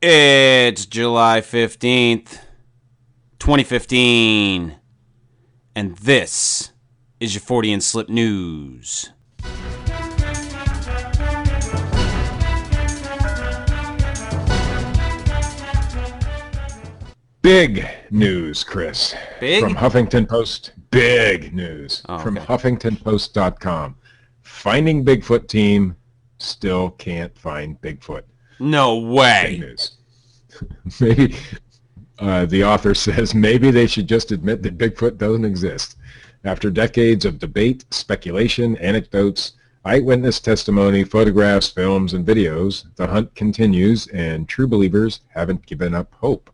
It's July 15th, 2015, and this is your Fortean Slip news. Big news, Chris. Big? From Huffington Post. Big news. Oh, okay. From HuffingtonPost.com. Finding Bigfoot team still can't find Bigfoot. No Big way. news. Maybe the author says maybe they should just admit that Bigfoot doesn't exist. After decades of debate, speculation, anecdotes, eyewitness testimony, photographs, films, and videos, the hunt continues, and true believers haven't given up hope.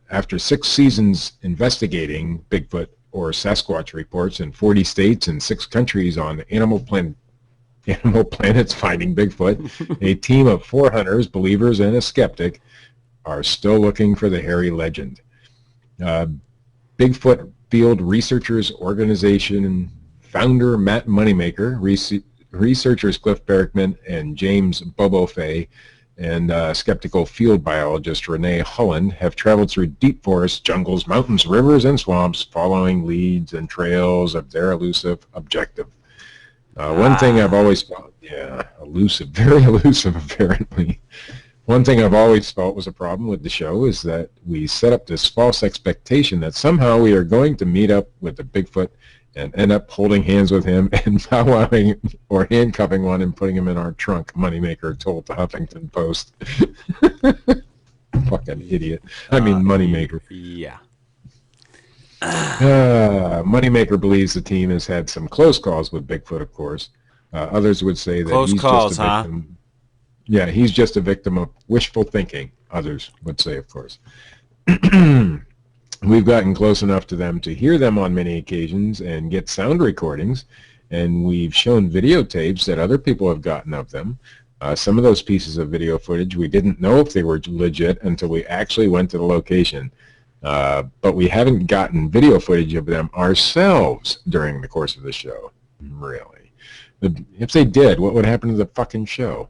After 6 seasons investigating Bigfoot or Sasquatch reports in 40 states and 6 countries on Animal Planet's Finding Bigfoot, a team of 4 hunters, believers, and a skeptic are still looking for the hairy legend. Bigfoot Field Researchers Organization founder Matt Moneymaker, researchers Cliff Berkman and James Bobo Fay, and skeptical field biologist Renee Holland have traveled through deep forests, jungles, mountains, rivers, and swamps, following leads and trails of their elusive objective. One thing I've always felt, elusive, very elusive apparently. One thing I've always felt was a problem with the show is that we set up this false expectation that somehow we are going to meet up with the Bigfoot and end up holding hands with him and powwowing or handcuffing one and putting him in our trunk, Moneymaker told the Huffington Post. Fucking idiot. I mean, Moneymaker. Yeah. Moneymaker believes the team has had some close calls with Bigfoot, of course. Others would say that Close he's calls, just a victim. Yeah, he's just a victim of wishful thinking, others would say, of course. We've gotten close enough to them to hear them on many occasions and get sound recordings, and we've shown videotapes that other people have gotten of them. Some of those pieces of video footage, we didn't know if they were legit until we actually went to the location. But we haven't gotten video footage of them ourselves during the course of the show. Really. If they did, what would happen to the fucking show?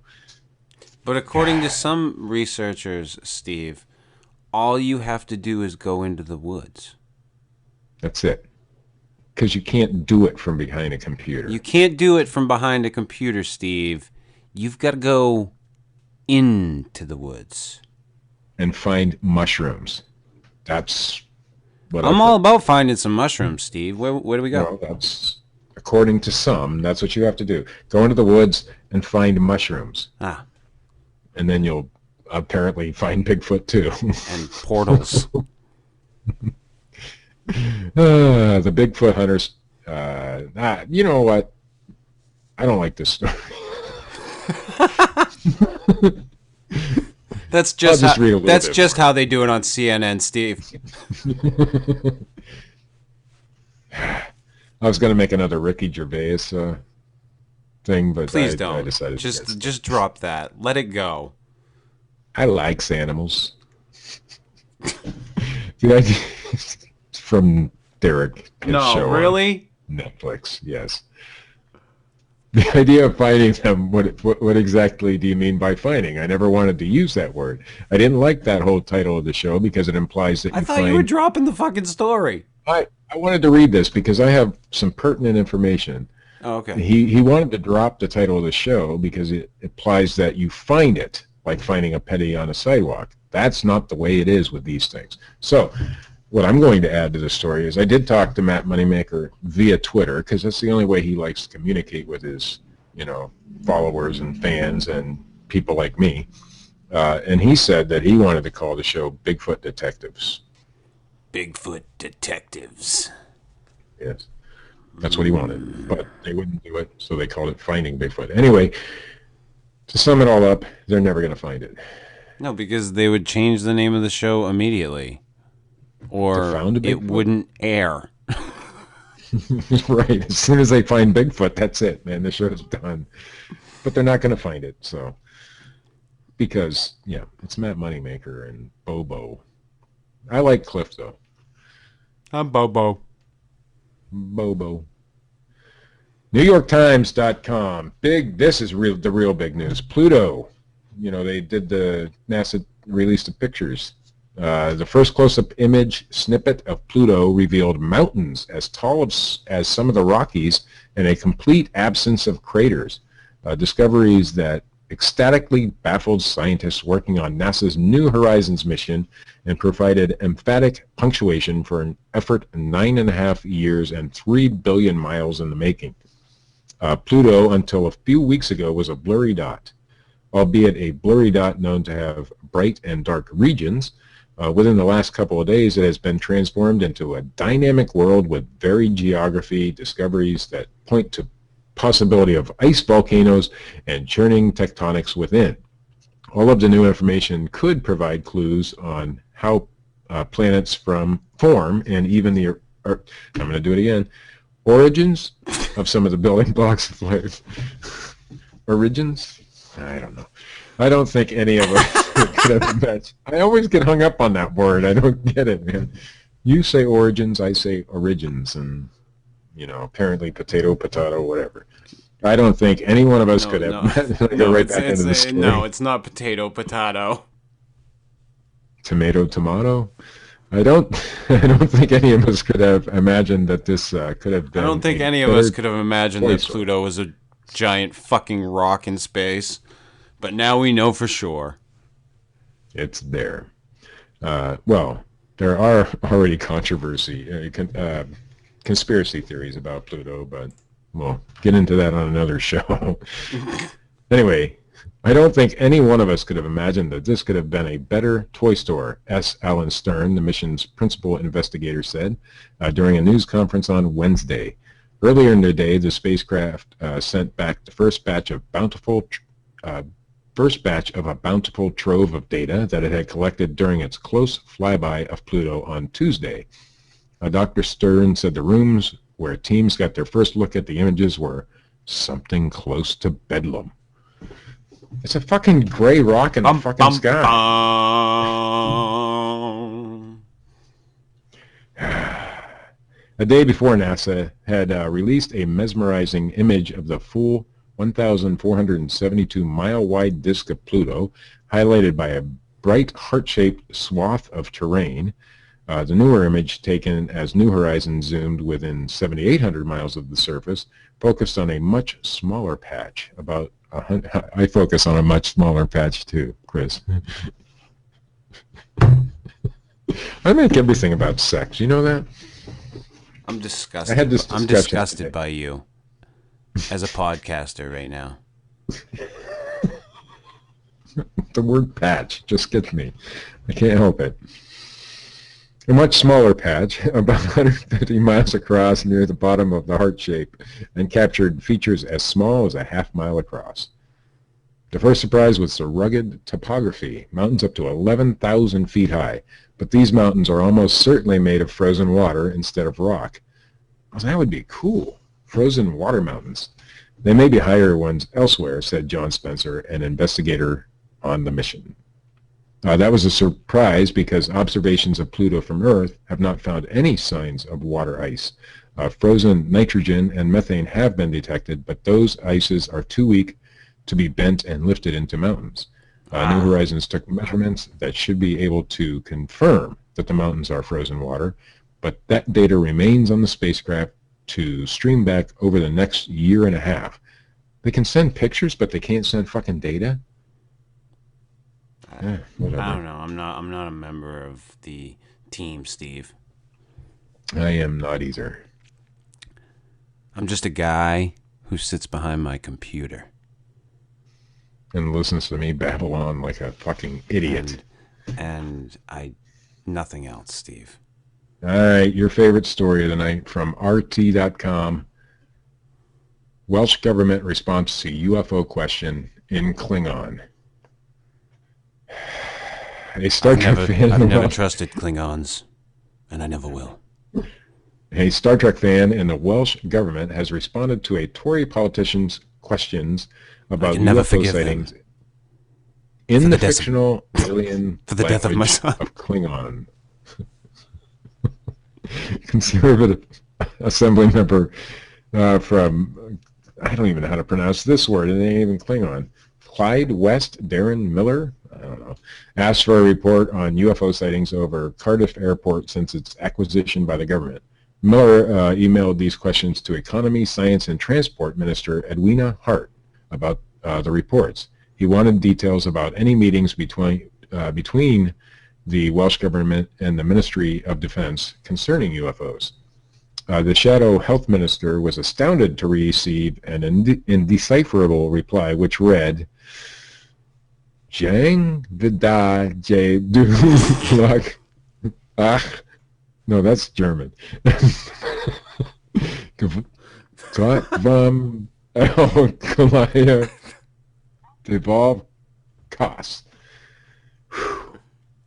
But according to some researchers, Steve, all you have to do is go into the woods. That's it. Because you can't do it from behind a computer. You can't do it from behind a computer, Steve. You've got to go into the woods. And find mushrooms. That's what I'm all about finding some mushrooms, Steve. Where do we go? Well, that's, according to some, that's what you have to do. Go into the woods and find mushrooms. And then you'll apparently find Bigfoot too. And portals. The Bigfoot hunters. You know what? I don't like this story. That's just how they do it on CNN, Steve. I was going to make another Ricky Gervais thing, but please I don't. decided just drop that. Let it go. I likes animals. The idea from Derek. No, show really? Netflix, yes. The idea of finding them, what exactly do you mean by finding? I never wanted to use that word. I didn't like that whole title of the show because it implies that I thought you were dropping the fucking story. I wanted to read this because I have some pertinent information. Oh, okay. He wanted to drop the title of the show because it implies that you find it, like finding a penny on a sidewalk. That's not the way it is with these things. So what I'm going to add to the story is I did talk to Matt Moneymaker via Twitter because that's the only way he likes to communicate with his, followers and fans and people like me. And he said that he wanted to call the show Bigfoot Detectives. Bigfoot Detectives. Yes. That's what he wanted. But they wouldn't do it, so they called it Finding Bigfoot. Anyway, to sum it all up, they're never going to find it. No, because they would change the name of the show immediately. Or it wouldn't air. Right. As soon as they find Bigfoot, that's it, man. The show's done. But they're not going to find it, so. Because, it's Matt Moneymaker and Bobo. I like Cliff, though. I'm Bobo. Bobo. NewYorkTimes.com. This is the real big news. Pluto they did NASA released the pictures. The first close-up image snippet of Pluto revealed mountains as tall as some of the Rockies and a complete absence of craters. Discoveries that ecstatically baffled scientists working on NASA's New Horizons mission and provided emphatic punctuation for an effort 9.5 years and 3 billion miles in the making. Pluto, until a few weeks ago, was a blurry dot, albeit a blurry dot known to have bright and dark regions. Within the last couple of days, it has been transformed into a dynamic world with varied geography, discoveries that point to possibility of ice volcanoes and churning tectonics within. All of the new information could provide clues on how planets form and even I'm going to do it again, origins of some of the building blocks of life. Origins? I don't know. I don't think any of us could have imagined. I always get hung up on that word. I don't get it, man. You say origins, I say origins, and apparently potato, whatever. I don't think any one of us could have. Go right back into the story. No, it's not potato. Tomato. I don't think any of us could have imagined that this could have been. I don't think any of us could have imagined that Pluto was a giant fucking rock in space. But now we know for sure. It's there. Well, there are already conspiracy theories about Pluto, but we'll get into that on another show. Anyway, I don't think any one of us could have imagined that this could have been a better toy store, S. Alan Stern, the mission's principal investigator, said during a news conference on Wednesday. Earlier in the day, the spacecraft sent back the first batch of a bountiful trove of data that it had collected during its close flyby of Pluto on Tuesday. Dr. Stern said the rooms where teams got their first look at the images were something close to bedlam. It's a fucking gray rock in the fucking sky. A day before, NASA had released a mesmerizing image of the full 1,472-mile-wide disk of Pluto, highlighted by a bright heart-shaped swath of terrain. The newer image, taken as New Horizons zoomed within 7,800 miles of the surface, focused on a much smaller patch. I focus on a much smaller patch too, Chris. I make everything about sex. You know that? I'm disgusted. I'm disgusted by you as a podcaster right now. The word patch just gets me. I can't help it. A much smaller patch, about 150 miles across near the bottom of the heart shape, and captured features as small as a half-mile across. The first surprise was the rugged topography, mountains up to 11,000 feet high, but these mountains are almost certainly made of frozen water instead of rock. Well, that would be cool. Frozen water mountains. There may be higher ones elsewhere, said John Spencer, an investigator on the mission. That was a surprise because observations of Pluto from Earth have not found any signs of water ice. Frozen nitrogen and methane have been detected, but those ices are too weak to be bent and lifted into mountains. New Horizons took measurements that should be able to confirm that the mountains are frozen water, but that data remains on the spacecraft to stream back over the next year and a half. They can send pictures, but they can't send fucking data? I don't know. I'm not a member of the team, Steve. I am not either. I'm just a guy who sits behind my computer and listens to me babble on like a fucking idiot. And nothing else, Steve. All right, your favorite story of the night from RT.com. Welsh government response to UFO question in Klingon. A Star Trek fan. I've never trusted Klingons, and I never will. A Star Trek fan in the Welsh government has responded to a Tory politician's questions about UFO sightings in the fictional alien for the death of my son of Klingon. Conservative Assembly member from, I don't even know how to pronounce this word, it ain't even Klingon. Clyde West Darren Miller, I don't know, asked for a report on UFO sightings over Cardiff Airport since its acquisition by the government. Miller emailed these questions to Economy, Science, and Transport Minister Edwina Hart about the reports. He wanted details about any meetings between the Welsh government and the Ministry of Defense concerning UFOs. The Shadow Health Minister was astounded to receive an indecipherable reply which read, Jang Vida J Du Luck. Ach, no, that's German. Gott vom Elkalaya Devolve Koss.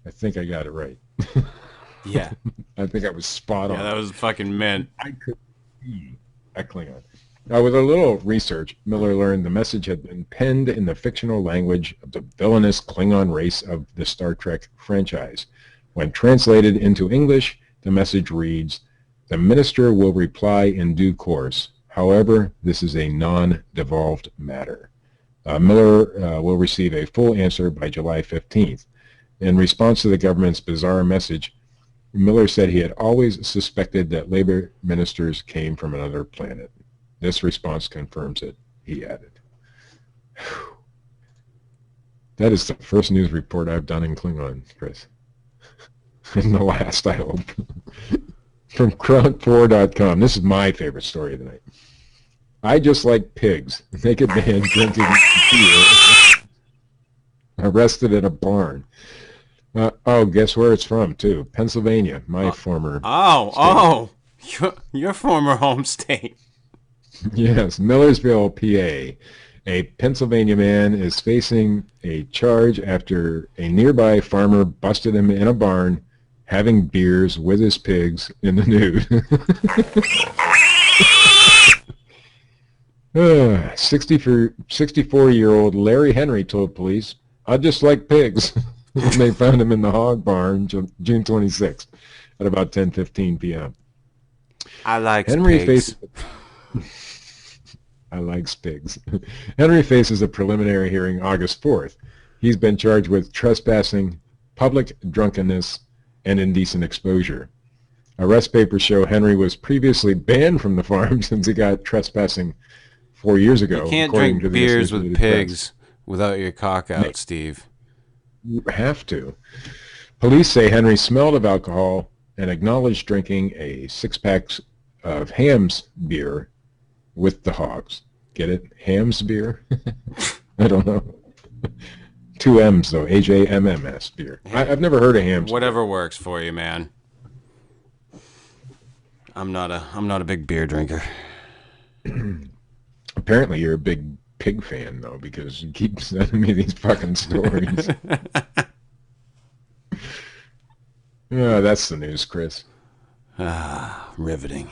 I think I got it right. Yeah. I think I was spot on. Yeah, that was fucking mint. I could see a Klingon. Now, with a little research, Miller learned the message had been penned in the fictional language of the villainous Klingon race of the Star Trek franchise. When translated into English, the message reads, "The minister will reply in due course. However, this is a non-devolved matter." Miller will receive a full answer by July 15th. In response to the government's bizarre message, Miller said he had always suspected that labor ministers came from another planet. This response confirms it, he added. Whew. That is the first news report I've done in Klingon, Chris. And the last, I hope. From crowd4.com. This is my favorite story of the night. I just like pigs. Naked man drinking beer. Arrested at a barn. Oh, guess where it's from, too? Pennsylvania, my former state. Your former home state. Yes, Millersville, PA. A Pennsylvania man is facing a charge after a nearby farmer busted him in a barn having beers with his pigs in the nude. 64-year-old Larry Henry told police, "I just like pigs." When they found him in the hog barn June 26th at about 10:15 p.m. I like pigs. I likes pigs. Henry faces a preliminary hearing August 4th. He's been charged with trespassing, public drunkenness, and indecent exposure. Arrest papers show Henry was previously banned from the farm since he got trespassing 4 years ago. You can't drink beers with pigs without your cock out, Steve. You have to. Police say Henry smelled of alcohol and acknowledged drinking a six-pack of Ham's beer with the hogs. Get it? Ham's beer? I don't know. 2 M's, though. H-A-M-M-S beer. I've never heard of Ham's. Whatever works for you, man. I'm not a big beer drinker. Apparently you're a big pig fan, though, because you keep sending me these fucking stories. Yeah, that's the news, Chris. Riveting.